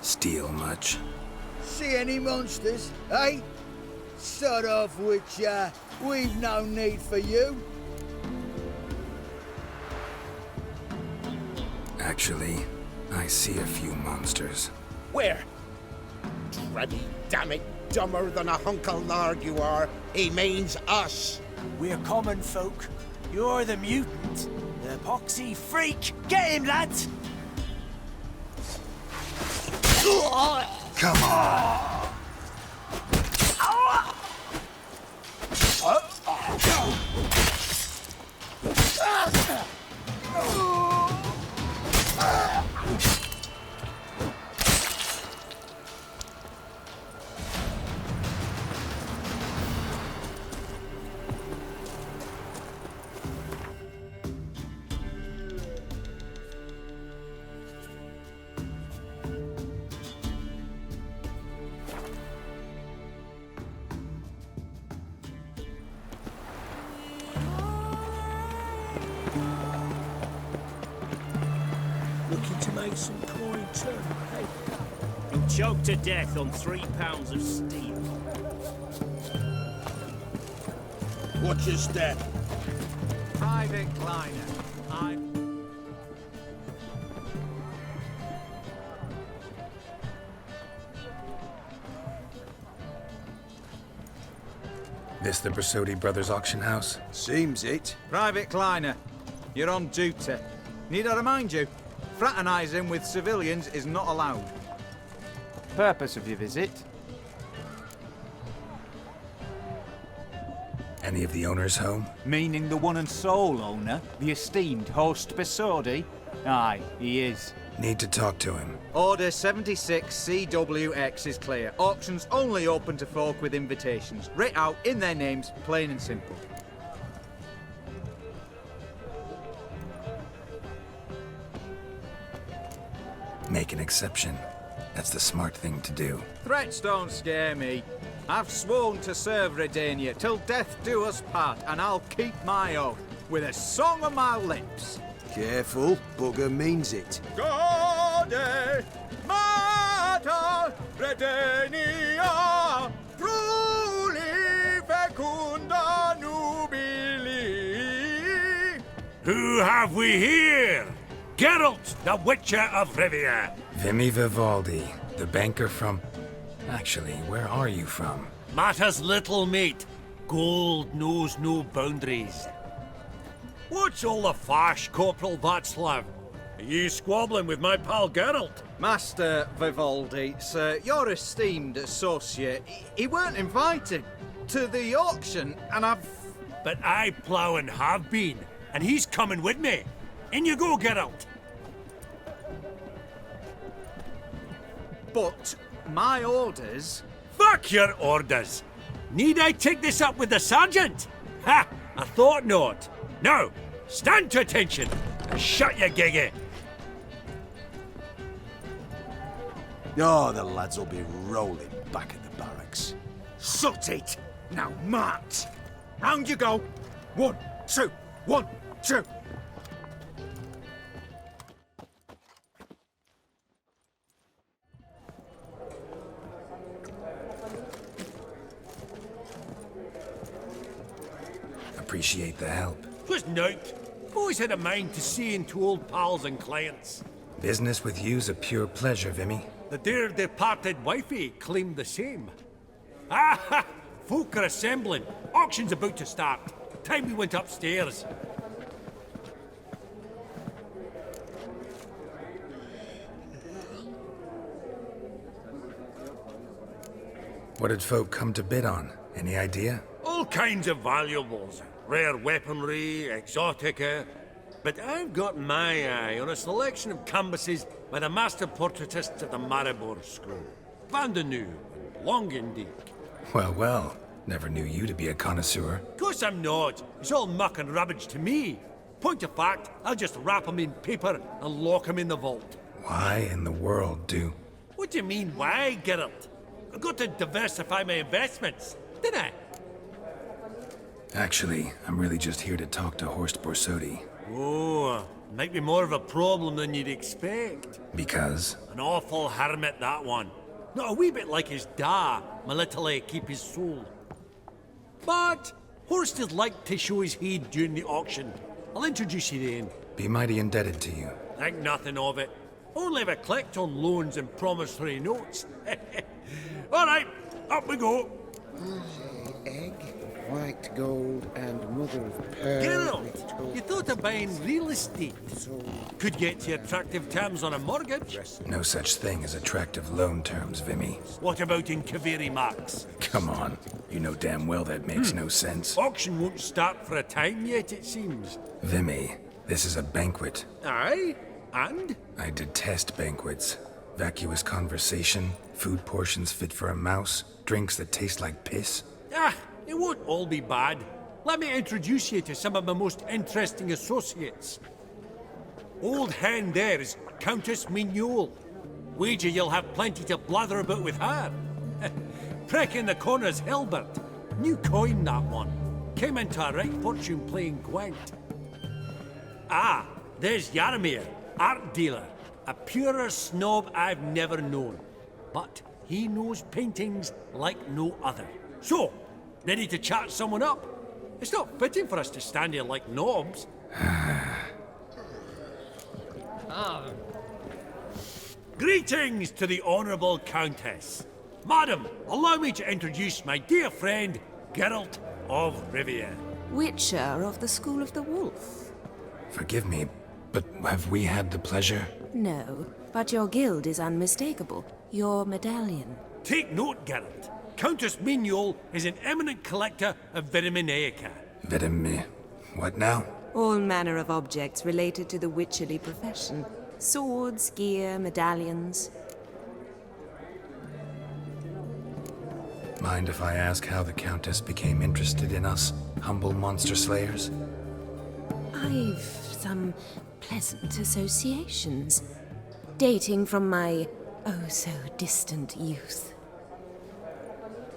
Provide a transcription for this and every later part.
Steal much? See any monsters, eh? Sort of which, we've no need for you. Actually, I see a few monsters. Where? Drebby, damn it, dumber than a hunkle narg you are. He means us. We're common folk. You're the mutant, the poxy freak. Get him, lads! Come on! Looking to make some coin too, hey? You'll choke to death on 3 pounds of steel. Watch your step. Private Kleiner. This the Brasodi Brothers auction house? Seems it. Private Kleiner, you're on duty. Need I remind you, fraternising with civilians is not allowed. Purpose of your visit? Any of the owners home? Meaning the one and sole owner, the esteemed host Brasodi? Aye, he is. Need to talk to him. Order 76 CWX is clear. Auctions only open to folk with invitations. Writ out in their names, plain and simple. Make an exception. That's the smart thing to do. Threats don't scare me. I've sworn to serve Redania till death do us part, and I'll keep my oath with a song on my lips. Careful, bugger means it. Gode Mater Redania Pruli fecunda nubili. Who have we here? Geralt, the Witcher of Rivia. Vimy Vivaldi, the banker from... Actually, where are you from? Matters little, mate. Gold knows no boundaries. What's all the fash, Corporal Václav? Are you squabbling with my pal Geralt? Master Vivaldi, sir, your esteemed associate, he weren't invited to the auction, and I've... But I plough and have been, and he's coming with me. In you go, Geralt. But my orders... Fuck your orders. Need I take this up with the sergeant? Ha! I thought not. Now, stand to attention and shut your giggy. Oh, the lads will be rolling back at the barracks. Sort it. Now march. Round you go. 1, 2, 1, 2. Appreciate the help. Twas nowt. Always had a mind to see into old pals and clients. Business with you's a pure pleasure, Vimy. The dear departed wifey claimed the same. Ah ha! Folk are assembling. Auction's about to start. Time we went upstairs. What did folk come to bid on? Any idea? All kinds of valuables. Rare weaponry, exotica. But I've got my eye on a selection of canvases by the master portraitists of the Maribor Scroll. Van de New and Longendiek. Well, well. Never knew you to be a connoisseur. Of course I'm not. It's all muck and rubbish to me. Point of fact, I'll just wrap 'em in paper and lock 'em in the vault. Why in the world do... What do you mean, why, Geralt? I've got to diversify my investments, didn't I? Actually, I'm really just here to talk to Horst Borsodi. Oh, Might be more of a problem than you'd expect. Because? An awful hermit, that one. Not a wee bit like his da, my little keep his soul. But Horst would like to show his head during the auction. I'll introduce you then. Be mighty indebted to you. Think nothing of it. Only if I collect on loans and promissory notes. All right, up we go. Egg, white gold, and mother of pearl. Geralt, you thought of buying real estate. Could get you attractive terms on a mortgage. No such thing as attractive loan terms, Vimy. What about in Kaveri Marks? Come on. You know damn well that makes no sense. Auction won't start for a time yet, it seems. Vimy, this is a banquet. Aye, and? I detest banquets. Vacuous conversation, food portions fit for a mouse, drinks that taste like piss. Ah, it won't all be bad. Let me introduce you to some of my most interesting associates. Old hen there is Countess Mignole. Wager you'll have plenty to blather about with her. Prick in the corner's Hilbert. New coin, that one. Came into a right fortune playing Gwent. Ah, there's Yaromir, art dealer. A purer snob I've never known. But he knows paintings like no other. So, ready to chat someone up? It's not fitting for us to stand here like knobs. Greetings to the Honourable Countess. Madam, allow me to introduce my dear friend, Geralt of Rivia. Witcher of the School of the Wolf. Forgive me, but have we had the pleasure? No, but your guild is unmistakable. Your medallion. Take note, Geralt. Countess Mignole is an eminent collector of Vitaminaica. What now? All manner of objects related to the witcherly profession. Swords, gear, medallions. Mind if I ask how the Countess became interested in us, humble monster slayers? I've some pleasant associations, dating from my oh-so-distant youth.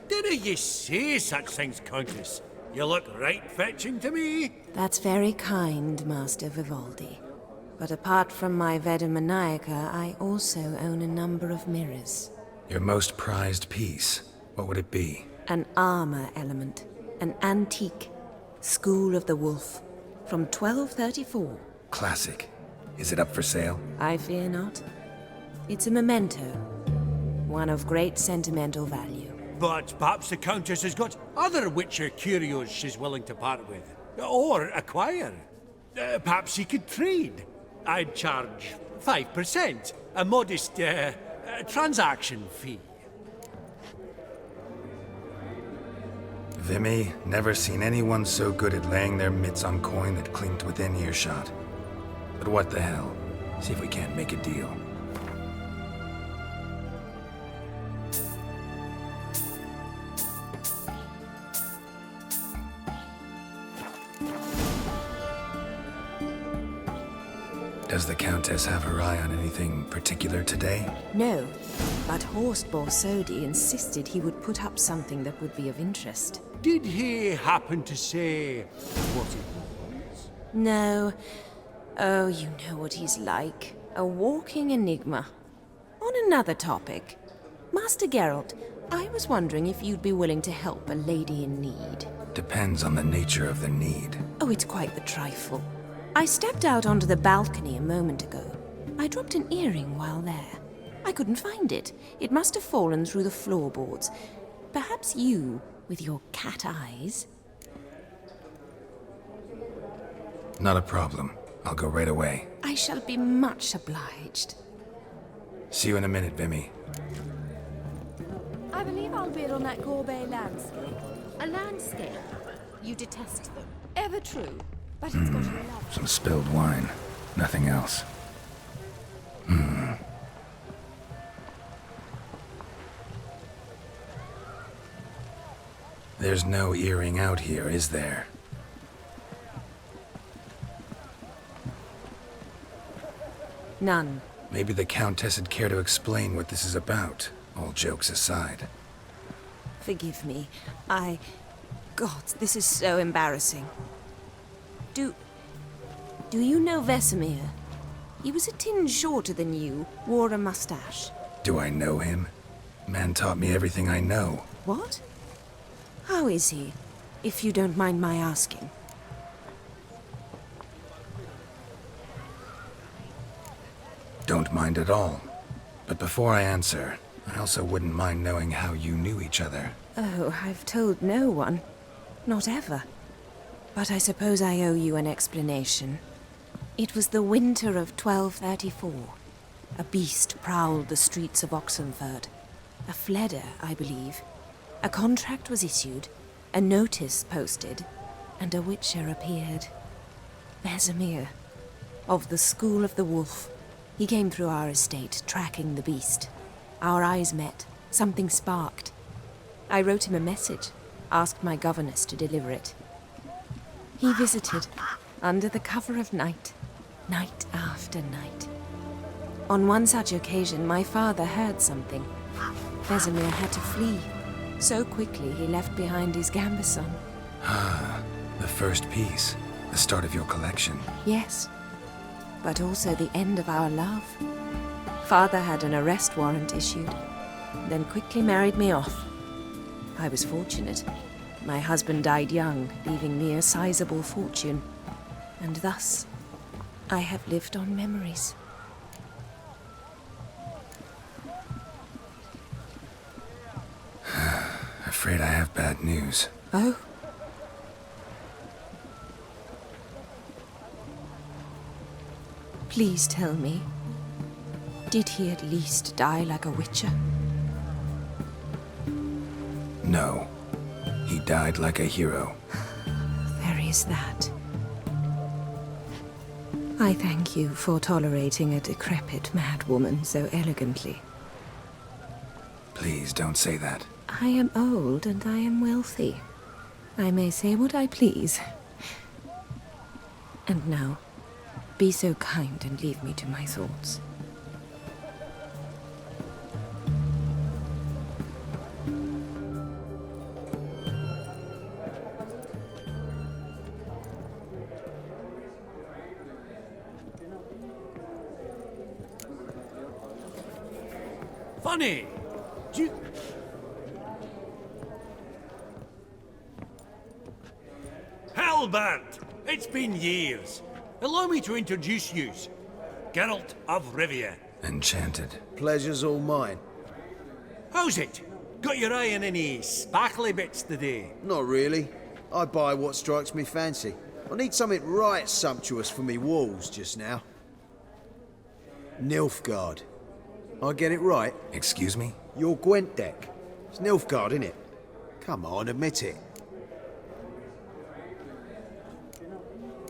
Didn't you say such things, Countess? You look right fetching to me. That's very kind, Master Vivaldi. But apart from my Vitaminaica, I also own a number of mirrors. Your most prized piece, what would it be? An armor element, an antique, School of the Wolf, from 1234. Classic. Is it up for sale? I fear not. It's a memento, one of great sentimental value. But perhaps the Countess has got other Witcher curios she's willing to part with. Or acquire. Perhaps you could trade. I'd charge 5%, a modest transaction fee. Vimy, never seen anyone so good at laying their mitts on coin that clinked within earshot. But what the hell? See if we can't make a deal. Does the Countess have her eye on anything particular today? No, but Horst Borsodi insisted he would put up something that would be of interest. Did he happen to say what it was? No. Oh, you know what he's like. A walking enigma. On another topic, Master Geralt, I was wondering if you'd be willing to help a lady in need. Depends on the nature of the need. Oh, it's quite the trifle. I stepped out onto the balcony a moment ago. I dropped an earring while there. I couldn't find it. It must have fallen through the floorboards. Perhaps you, with your cat eyes. Not a problem. I'll go right away. I shall be much obliged. See you in a minute, Vimy. I believe I'll bid on that Gorbet landscape. A landscape? You detest them. Ever true. But it's got your love. Some spilled wine. Nothing else. There's no earring out here, is there? None. Maybe the Countess would care to explain what this is about, all jokes aside. Forgive me. God, this is so embarrassing. Do you know Vesemir? He was a tinge shorter than you, wore a mustache. Do I know him? Man taught me everything I know. What? How is he, if you don't mind my asking? Don't mind at all. But before I answer, I also wouldn't mind knowing how you knew each other. Oh, I've told no one. Not ever. But I suppose I owe you an explanation. It was the winter of 1234. A beast prowled the streets of Oxenford. A fledder, I believe. A contract was issued, a notice posted, and a witcher appeared. Vesemir, of the School of the Wolf. He came through our estate, tracking the beast. Our eyes met. Something sparked. I wrote him a message, asked my governess to deliver it. He visited, under the cover of night, night after night. On one such occasion, my father heard something. Vesemir had to flee. So quickly, he left behind his gambeson. Ah, the first piece. The start of your collection. Yes, but also the end of our love. Father had an arrest warrant issued, then quickly married me off. I was fortunate. My husband died young, leaving me a sizable fortune. And thus, I have lived on memories. Afraid I have bad news. Oh? Please tell me, did he at least die like a witcher? No. He died like a hero. There is that. I thank you for tolerating a decrepit madwoman so elegantly. Please don't say that. I am old and I am wealthy. I may say what I please. And now, be so kind and leave me to my thoughts. Funny! Do you... Hellbent! It's been years. Allow me to introduce yous. Geralt of Rivia. Enchanted. Pleasure's all mine. How's it? Got your eye on any sparkly bits today? Not really. I buy what strikes me fancy. I need something right sumptuous for me walls just now. Nilfgaard. I get it right? Excuse me? Your Gwent deck. It's Nilfgaard, innit? Come on, admit it.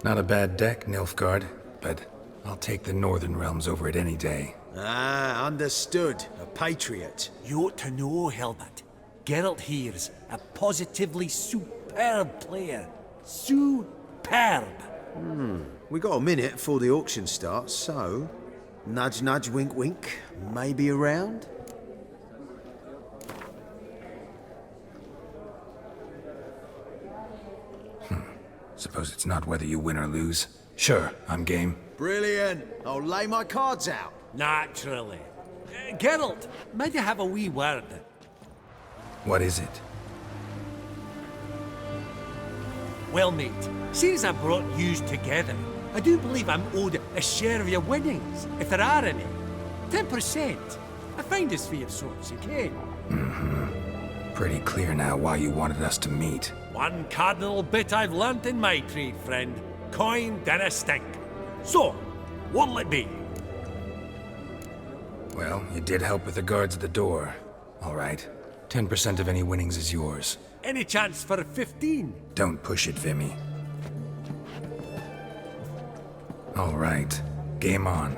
Not a bad deck, Nilfgaard, but I'll take the Northern Realms over it any day. Ah, understood. A patriot. You ought to know, Hellbent. Geralt here's a positively superb player. Superb! We got a minute before the auction starts, so... Nudge, nudge, wink, wink. Maybe around? Suppose it's not whether you win or lose. Sure, I'm game. Brilliant. I'll lay my cards out. Naturally. Geralt, might you have a wee word? What is it? Well, mate, seeing as I brought yous together, I do believe I'm owed a share of your winnings, if there are any. 10%. I find this for your sorts, you can. Pretty clear now why you wanted us to meet. One cardinal bit I've learnt in my trade, friend. Coin dinna stink. So, what'll it be? Well, you did help with the guards at the door. All right. 10% of any winnings is yours. Any chance for 15? Don't push it, Vimy. All right. Game on.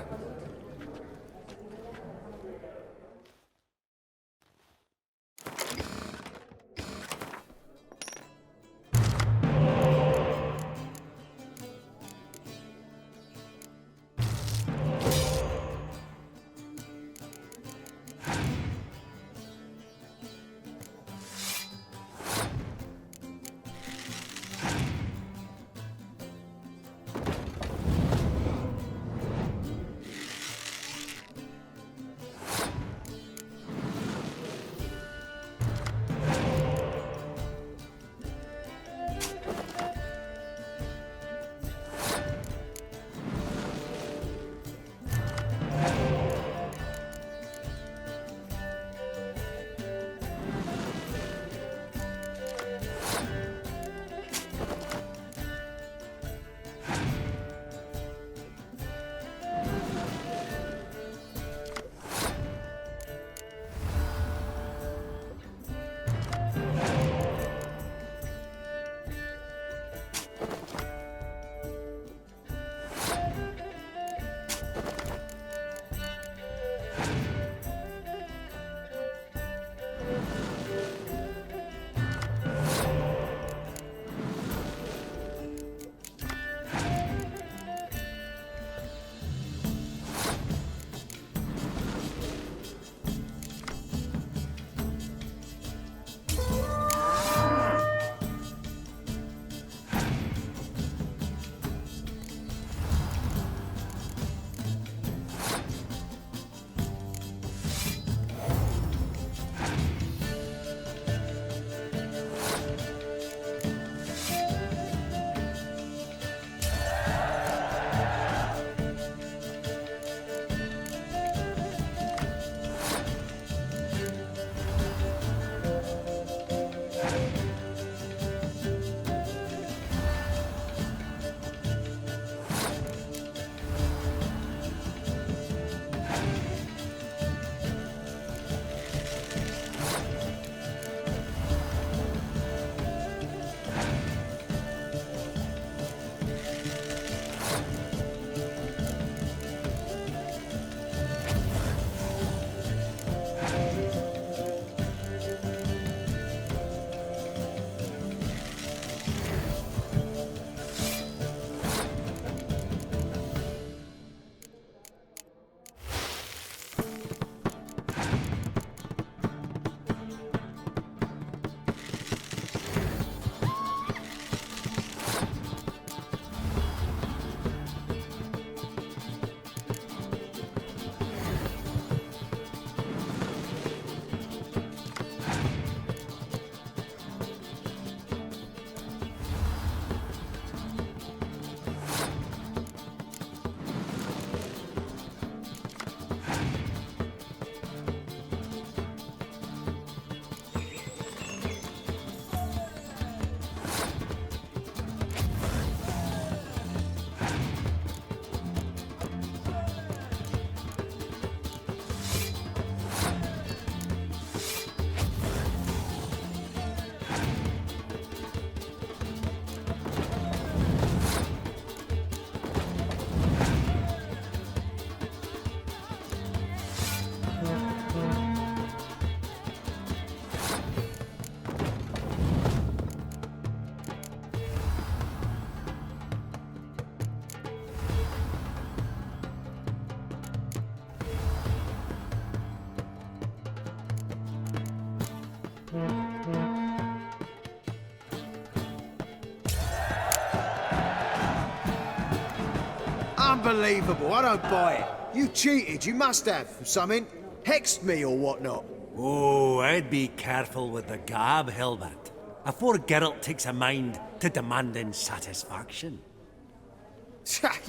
Unbelievable, I don't buy it. You cheated, you must have. Something. Hexed me or whatnot. Oh, I'd be careful with the gab, Hilbert. Afore Geralt takes a mind to demanding satisfaction.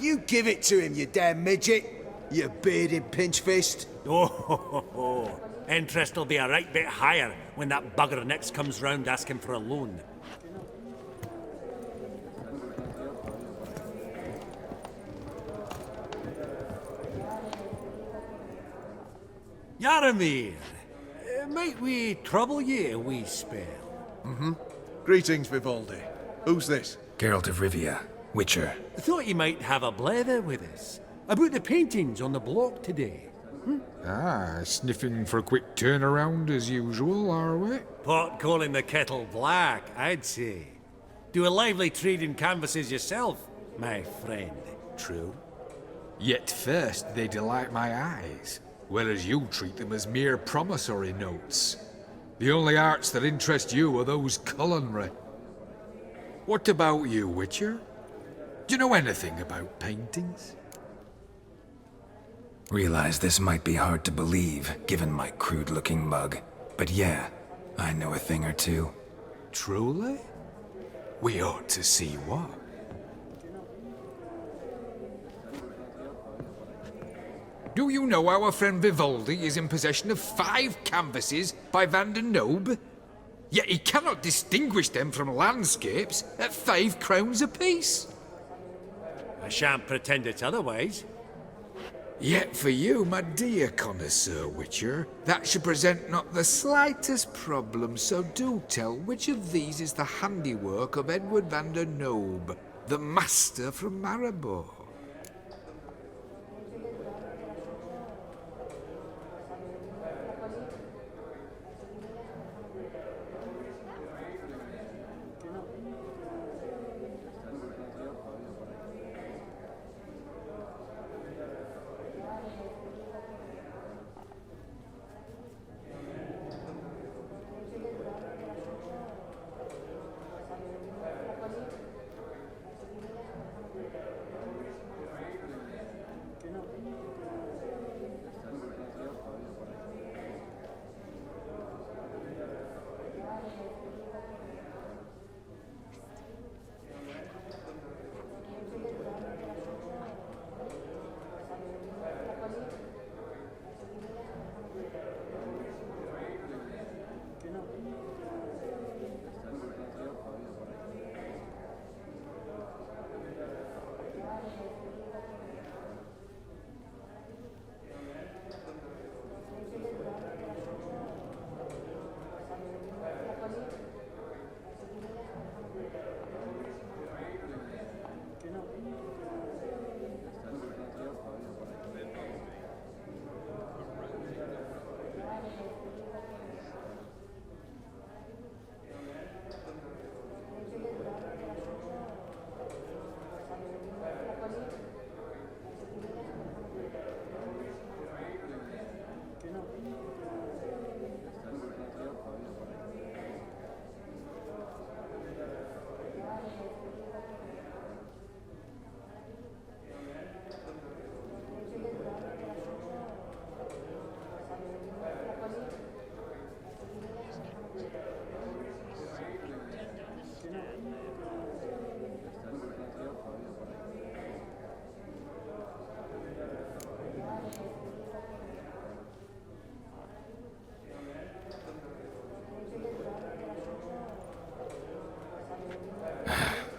You give it to him, you damn midget. You bearded pinchfist. Oh, ho, ho, ho. Interest will be a right bit higher when that bugger next comes round asking for a loan. Yaramir, might we trouble ye a wee spell? Greetings, Vivaldi. Who's this? Geralt of Rivia, Witcher. Thought you might have a blether with us about the paintings on the block today. Ah, sniffing for a quick turnaround as usual, are we? Pot calling the kettle black, I'd say. Do a lively trade in canvases yourself, my friend. True? Yet first they delight my eyes, whereas you treat them as mere promissory notes. The only arts that interest you are those culinary. What about you, Witcher? Do you know anything about paintings? Realize this might be hard to believe, given my crude-looking mug. But yeah, I know a thing or two. Truly? We ought to see what. Do you know our friend Vivaldi is in possession of 5 canvases by Van der Nobe? Yet he cannot distinguish them from landscapes at 5 crowns apiece. I shan't pretend it's otherwise. Yet for you, my dear connoisseur Witcher, that should present not the slightest problem, so do tell which of these is the handiwork of Edward van der Nobe, the master from Maribor.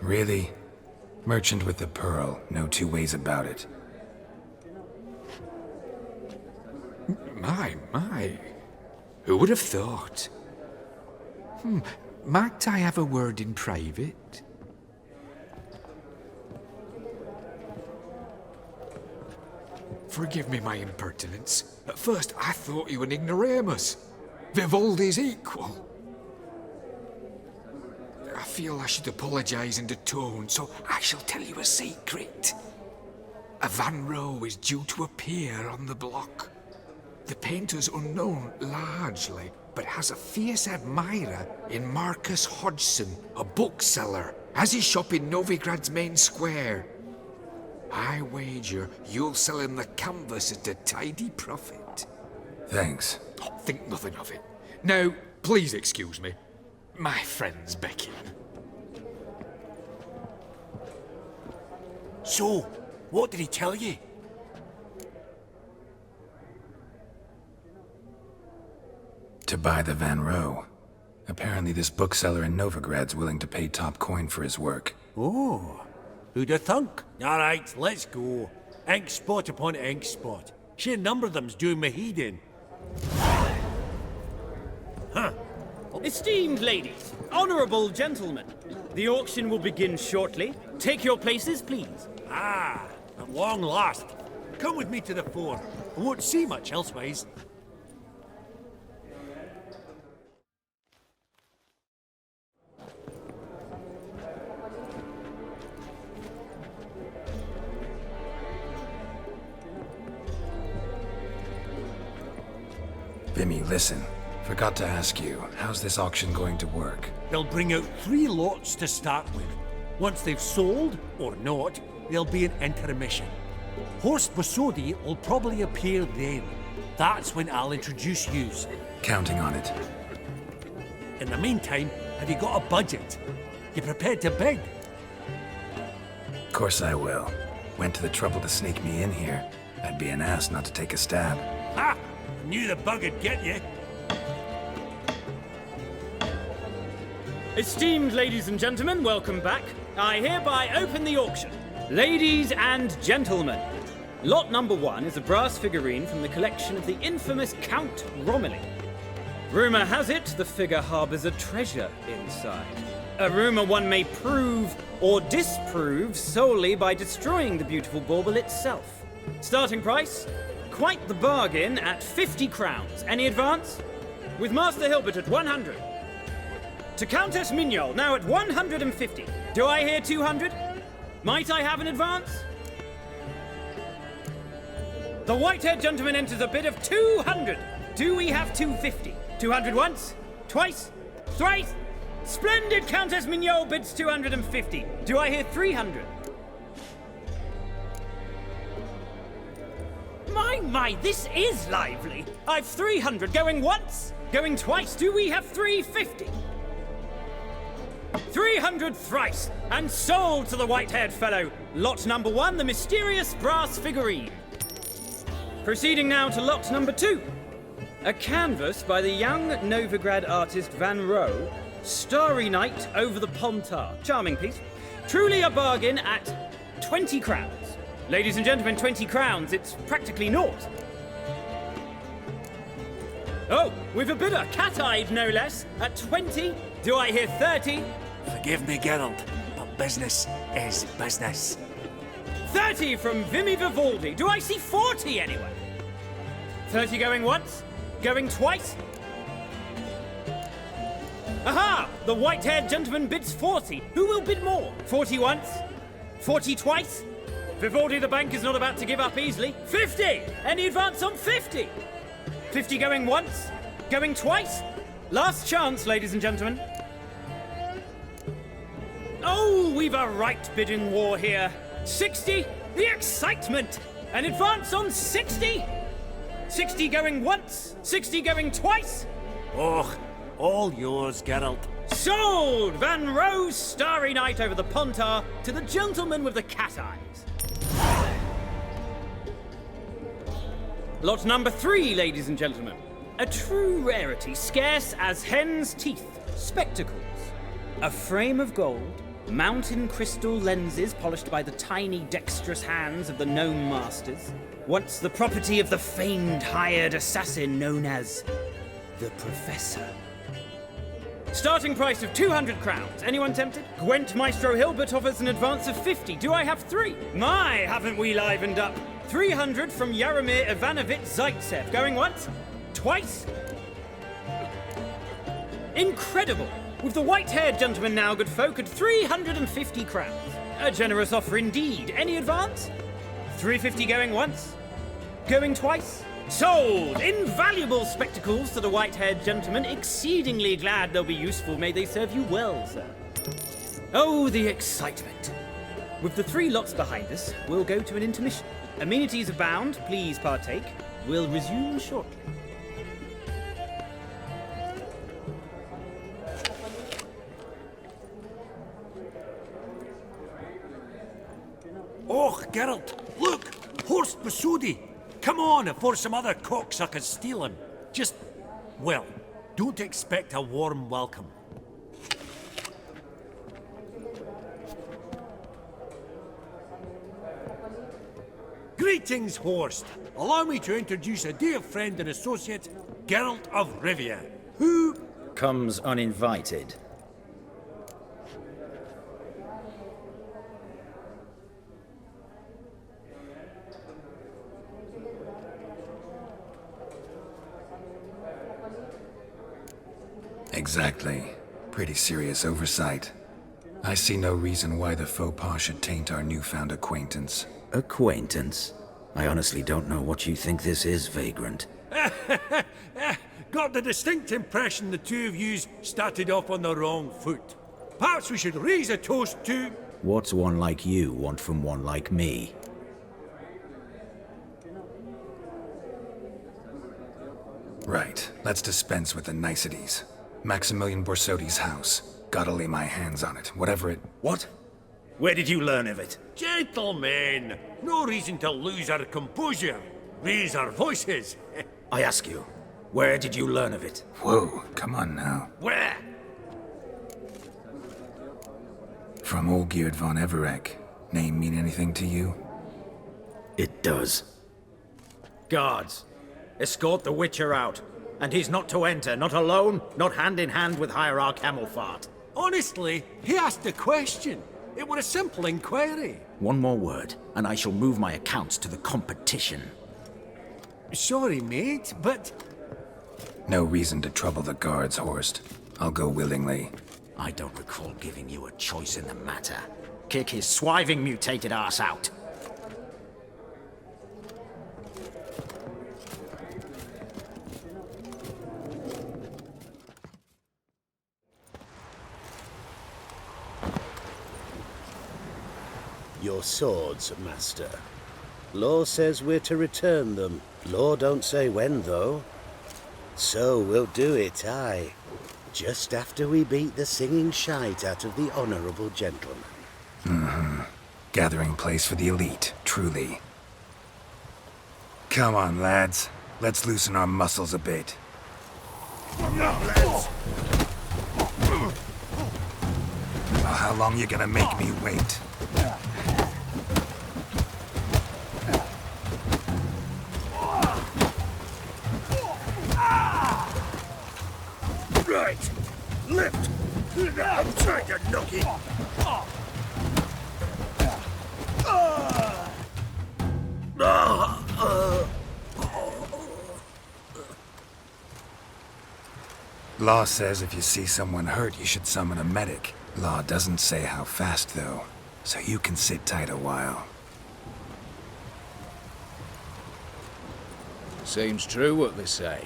Really? Merchant with the pearl, no two ways about it. My. Who would have thought? Might I have a word in private? Forgive me my impertinence. At first I thought you an ignoramus. Vivaldi's equal. I feel I should apologise in atone, so I shall tell you a secret. A Van Row is due to appear on the block. The painter's unknown, largely, but has a fierce admirer in Marcus Hodgson, a bookseller, has his shop in Novigrad's main square. I wager you'll sell him the canvas at a tidy profit. Thanks. Oh, think nothing of it. Now, please excuse me. My friend's beckoning. So, what did he tell you? To buy the Van Row. Apparently this bookseller in Novigrad's willing to pay top coin for his work. Oh, who'd have thunk? All right, let's go. Ink spot upon ink spot. Sheer number of them's doing me heed in. Huh. Esteemed ladies, honorable gentlemen, the auction will begin shortly. Take your places, please. Ah, at long last. Come with me to the fore. I won't see much elsewise. Vimy, listen. Forgot to ask you, how's this auction going to work? They'll bring out 3 lots to start with. Once they've sold, or not, there'll be an intermission. Horst Bosodi will probably appear then. That's when I'll introduce yous. Counting on it. In the meantime, have you got a budget? You prepared to bid? Of course I will. Went to the trouble to sneak me in here. I'd be an ass not to take a stab. Ha! Knew the bug'd get you. Esteemed ladies and gentlemen, welcome back. I hereby open the auction. Ladies and gentlemen, lot number 1 is a brass figurine from the collection of the infamous Count Romilly. Rumour has it the figure harbours a treasure inside. A rumour one may prove or disprove solely by destroying the beautiful bauble itself. Starting price? Quite the bargain at 50 crowns. Any advance? With Master Hilbert at 100. To Countess Mignol, now at 150. Do I hear 200? Might I have an advance? The white-haired gentleman enters a bid of 200. Do we have 250? 200 once? Twice? Thrice? Splendid! Countess Mignol bids 250. Do I hear 300? My, this is lively. I've 300 going once, going twice. Do we have 350? 300 thrice, and sold to the white-haired fellow. Lot number 1, the mysterious brass figurine. Proceeding now to lot number 2. A canvas by the young Novigrad artist Van Row, Starry Night over the Pontar. Charming piece. Truly a bargain at 20 crowns. Ladies and gentlemen, 20 crowns, it's practically naught. Oh, we've a bidder, cat-eyed no less, at 20. Do I hear 30? Forgive me, Geralt, but business is business. 30 from Vimy Vivaldi. Do I see 40 anyway? 30 going once? Going twice? Aha! The white-haired gentleman bids 40. Who will bid more? 40 once? 40 twice? Vivaldi the bank is not about to give up easily. 50! Any advance on 50? 50 going once? Going twice? Last chance, ladies and gentlemen. Oh, we've a right bidding war here. 60? The excitement! An advance on 60? 60 going once? 60 going twice? Oh, all yours, Geralt. Sold! Van Rowe's Starry Night over the Pontar to the gentleman with the cat eyes. Lot number 3, ladies and gentlemen. A true rarity, scarce as hen's teeth. Spectacles. A frame of gold, mountain crystal lenses polished by the tiny, dexterous hands of the gnome masters. Once the property of the famed hired assassin known as the Professor. Starting price of 200 crowns. Anyone tempted? Gwent Maestro Hilbert offers an advance of 50. Do I have 3? My, haven't we livened up? 300 from Yaromir Ivanovich Zaitsev. Going once? Twice? Incredible! With the white-haired gentleman now, good folk, at 350 crowns. A generous offer indeed. Any advance? 350 going once? Going twice? Sold! Invaluable spectacles to the white-haired gentleman. Exceedingly glad they'll be useful. May they serve you well, sir. Oh, the excitement. With the 3 lots behind us, we'll go to an intermission. Amenities abound, please partake. We'll resume shortly. Oh, Geralt, look! Horst Masudi! Come on before some other cocksuckers steal him. Just, well, don't expect a warm welcome. Greetings, Horst. Allow me to introduce a dear friend and associate, Geralt of Rivia, who comes uninvited. Exactly. Pretty serious oversight. I see no reason why the faux pas should taint our newfound acquaintance. Acquaintance? I honestly don't know what you think this is, Vagrant. got the distinct impression the two of yous started off on the wrong foot. Perhaps we should raise a toast to... What's one like you want from one like me? Right. Let's dispense with the niceties. Maximilian Borsodi's house. Gotta lay my hands on it, whatever it... What? Where did you learn of it? Gentlemen, no reason to lose our composure. Raise our voices. I ask you, where did you learn of it? Whoa, come on now. Where? From Olgierd von Everek. Name mean anything to you? It does. Guards, escort the Witcher out. And he's not to enter, not alone, not hand in hand with Hierarch Hamelfart. Honestly, he asked a question. It were a simple inquiry. One more word, and I shall move my accounts to the competition. Sorry, mate, but... No reason to trouble the guards, Horst. I'll go willingly. I don't recall giving you a choice in the matter. Kick his swiving mutated ass out. Your swords, Master. Law says we're to return them. Law don't say when, though. So we'll do it, aye. Just after we beat the singing shite out of the honourable gentleman. Mm-hmm. Gathering place for the elite, truly. Come on, lads. Let's loosen our muscles a bit. Lads. Well, how long you gonna make me wait? Right. Lift. I'm trying to knock it. Law says if you see someone hurt, you should summon a medic. Law doesn't say how fast, though, so you can sit tight a while. Seems true what they say.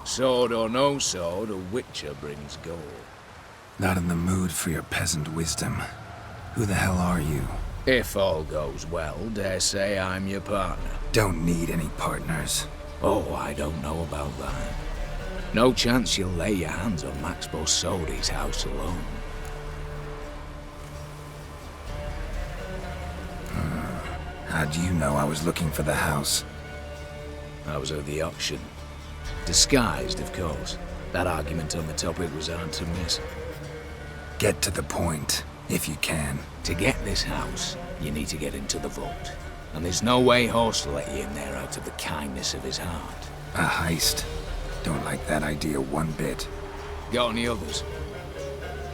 Sword or no sword, a Witcher brings gold. Not in the mood for your peasant wisdom. Who the hell are you? If all goes well, dare say I'm your partner. Don't need any partners. Oh, I don't know about that. No chance you'll lay your hands on Max Borsodi's house alone. How do you know I was looking for the house? I was at the auction. Disguised, of course. That argument on the topic was hard to miss. Get to the point, if you can. To get this house, you need to get into the vault. And there's no way Horst will let you in there out of the kindness of his heart. A heist. Don't like that idea one bit. Got any others?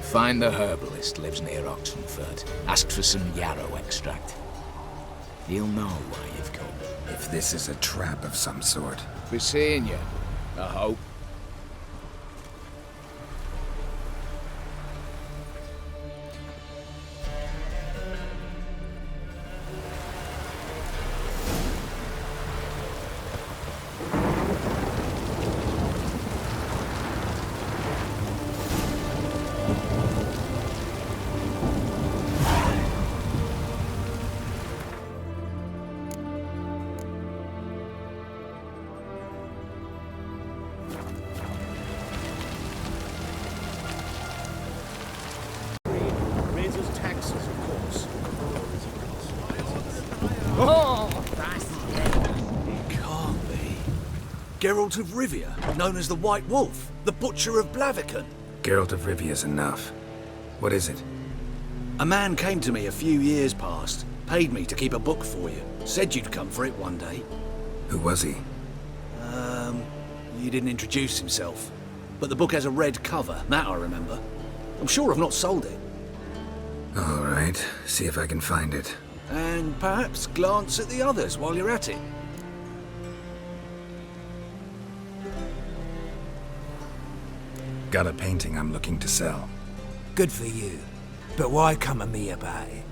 Find the herbalist, lives near Oxenfurt. Ask for some yarrow extract. He'll know why you've come. If this is a trap of some sort. Be seeing you, I hope. Geralt of Rivia, known as the White Wolf, the Butcher of Blaviken. Geralt of Rivia's enough. What is it? A man came to me a few years past, paid me to keep a book for you, said you'd come for it one day. Who was he? He didn't introduce himself. But the book has a red cover, that I remember. I'm sure I've not sold it. All right, see if I can find it. And perhaps glance at the others while you're at it. Got a painting I'm looking to sell. Good for you. But why come to me about it?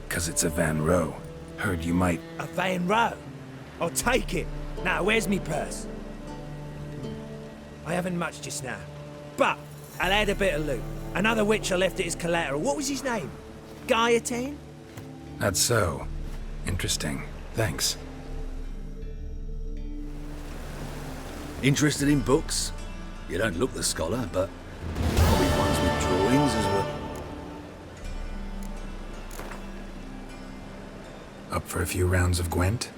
'Cause it's a Van Row. Heard you might... A Van Row? I'll take it. Now, where's me purse? I haven't much just now. But I'll add a bit of loot. Another witch I left at his collateral. What was his name? Gaiatane? That's so. Interesting. Thanks. Interested in books? You don't look the scholar, but probably ones with drawings as well. Up for a few rounds of Gwent?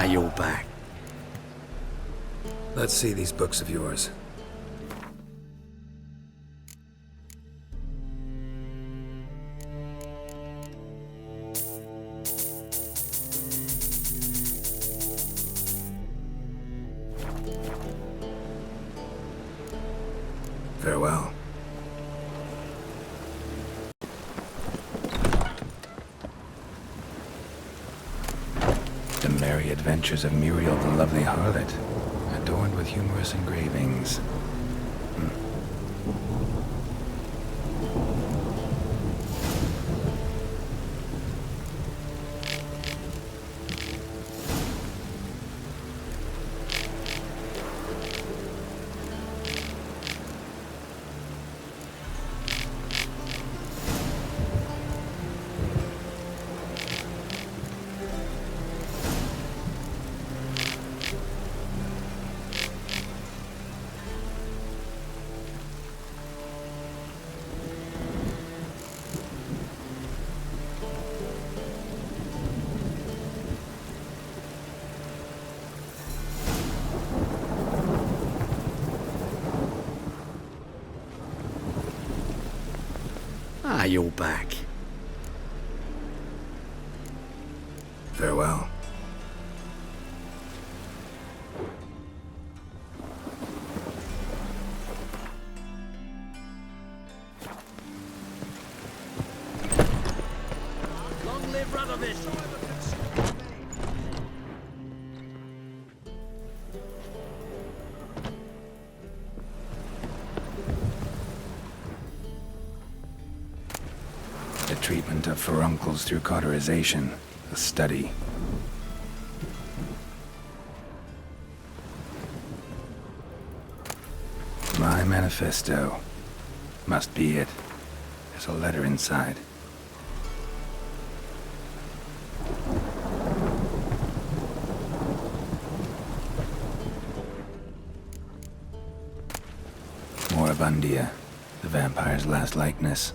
You're back. Let's see these books of yours. Farewell. The Merry Adventures of Muriel the Lovely Harlot, adorned with humorous engravings. Now you're back. Farewell. Long live Radovid! The treatment of furuncles through cauterization. A study. My manifesto. Must be it. There's a letter inside. Moribundia. The vampire's last likeness.